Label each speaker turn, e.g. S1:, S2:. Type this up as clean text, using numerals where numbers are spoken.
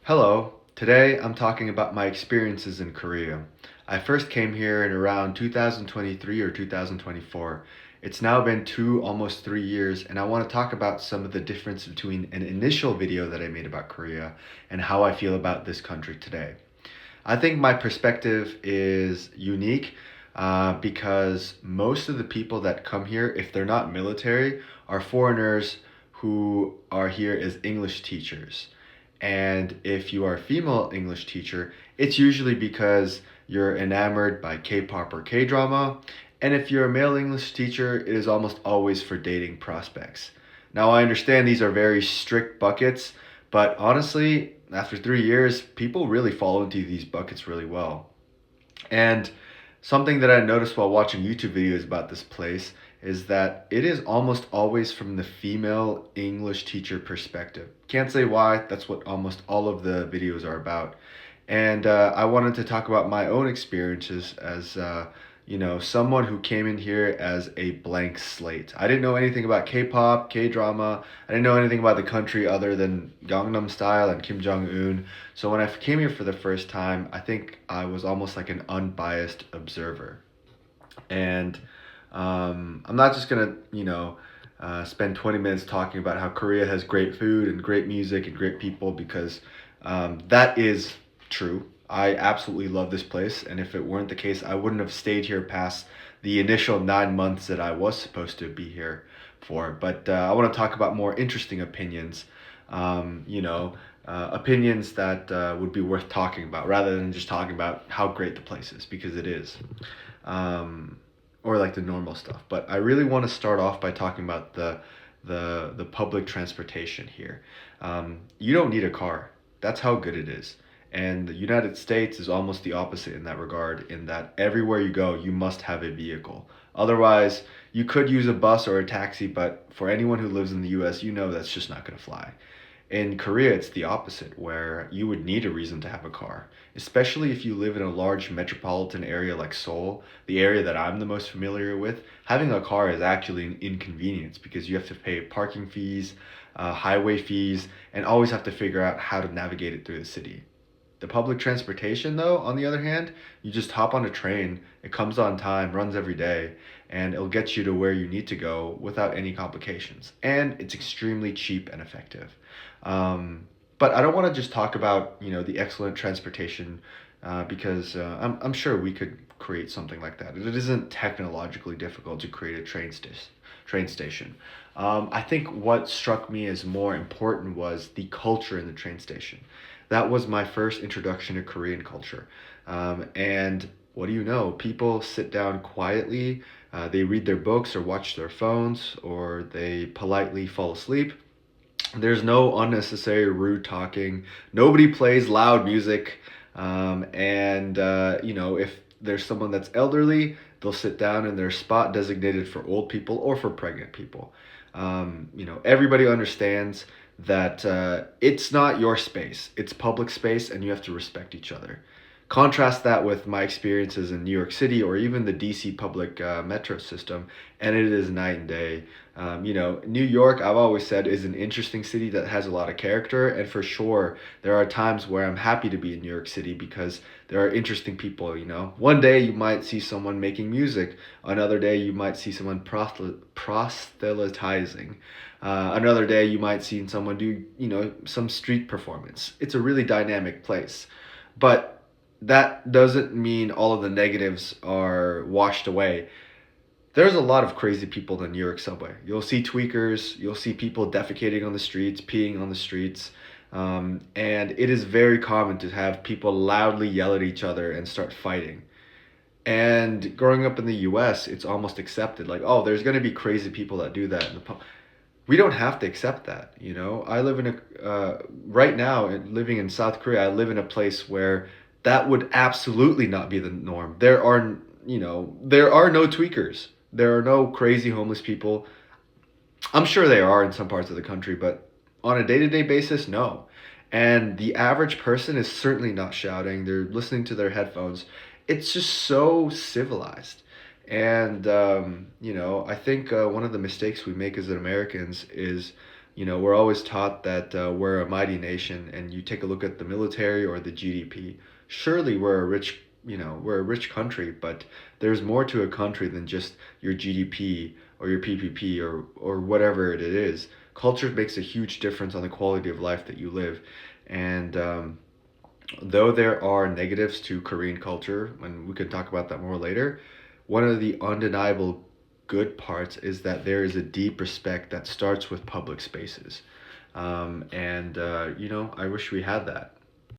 S1: Hello, today I'm talking about my experiences in Korea. I first came here in around 2023 or 2024. It's now been almost 3 years, and I want to talk about some of the difference between an initial video that I made about Korea and how I feel about this country today. I think my perspective is unique because most of the people that come here, if they're not military, are foreigners who are here as English teachers. And if you are a female English teacher, it's usually because you're enamored by K-pop or K-drama. And if you're a male English teacher, it is almost always for dating prospects. Now, I understand these are very strict buckets, but honestly, after 3 years, people really fall into these buckets really well. And something that I noticed while watching YouTube videos about this place is that it is almost always from the female English teacher perspective. Can't say why, that's what almost all of the videos are about. And I wanted to talk about my own experiences as someone who came in here as a blank slate. I didn't know anything about K-pop, K-drama. I didn't know anything about the country other than Gangnam Style and Kim Jong-un. So when I came here for the first time, I think I was almost like an unbiased observer. And I'm not just gonna, spend 20 minutes talking about how Korea has great food and great music and great people because that is true. I absolutely love this place, and if it weren't the case, I wouldn't have stayed here past the initial 9 months that I was supposed to be here for. But I want to talk about more interesting opinions, opinions that would be worth talking about rather than just talking about how great the place is because it is. Um, or like the normal stuff. But I really want to start off by talking about the public transportation here. You don't need a car. That's how good it is. And the United States is almost the opposite in that regard, in that everywhere you go, you must have a vehicle. Otherwise, you could use a bus or a taxi, but for anyone who lives in the US, you know that's just not going to fly. In Korea, it's the opposite, where you would need a reason to have a car, especially if you live in a large metropolitan area like Seoul, the area that I'm the most familiar with. Having a car is actually an inconvenience because you have to pay parking fees, highway fees, and always have to figure out how to navigate it through the city. The public transportation, though, on the other hand, you just hop on a train, it comes on time, runs every day, and it'll get you to where you need to go without any complications. And it's extremely cheap and effective. But I don't want to just talk about, the excellent transportation because I'm sure we could create something like that. It isn't technologically difficult to create a train station. I think what struck me as more important was the culture in the train station. That was my first introduction to Korean culture. And what do you know? People sit down quietly, they read their books or watch their phones, or they politely fall asleep. There's no unnecessary rude talking. Nobody plays loud music. If there's someone that's elderly, they'll sit down in their spot designated for old people or for pregnant people. Everybody understands that it's not your space, it's public space, and you have to respect each other. Contrast that with my experiences in New York City or even the DC public metro system, and it is night and day. New York, I've always said, is an interesting city that has a lot of character, and for sure, there are times where I'm happy to be in New York City because there are interesting people. One day you might see someone making music, another day you might see someone proselytizing. Another day you might see someone do, some street performance. It's a really dynamic place. But that doesn't mean all of the negatives are washed away. There's a lot of crazy people in the New York subway. You'll see tweakers, you'll see people defecating on the streets, peeing on the streets, and it is very common to have people loudly yell at each other and start fighting. And growing up in the US, it's almost accepted. Like, oh, there's going to be crazy people that do that. We don't have to accept that. I live in right now, living in South Korea, I live in a place where that would absolutely not be the norm. There are no tweakers. There are no crazy homeless people. I'm sure there are in some parts of the country, but on a day-to-day basis, no. And the average person is certainly not shouting. They're listening to their headphones. It's just so civilized. And I think one of the mistakes we make as Americans is We're always taught that we're a mighty nation, and you take a look at the military or the GDP. Surely we're a rich country, but there's more to a country than just your GDP or your PPP or whatever it is. Culture makes a huge difference on the quality of life that you live, and though there are negatives to Korean culture, and we can talk about that more later, one of the undeniable good parts is that there is a deep respect that starts with public spaces. I wish we had that.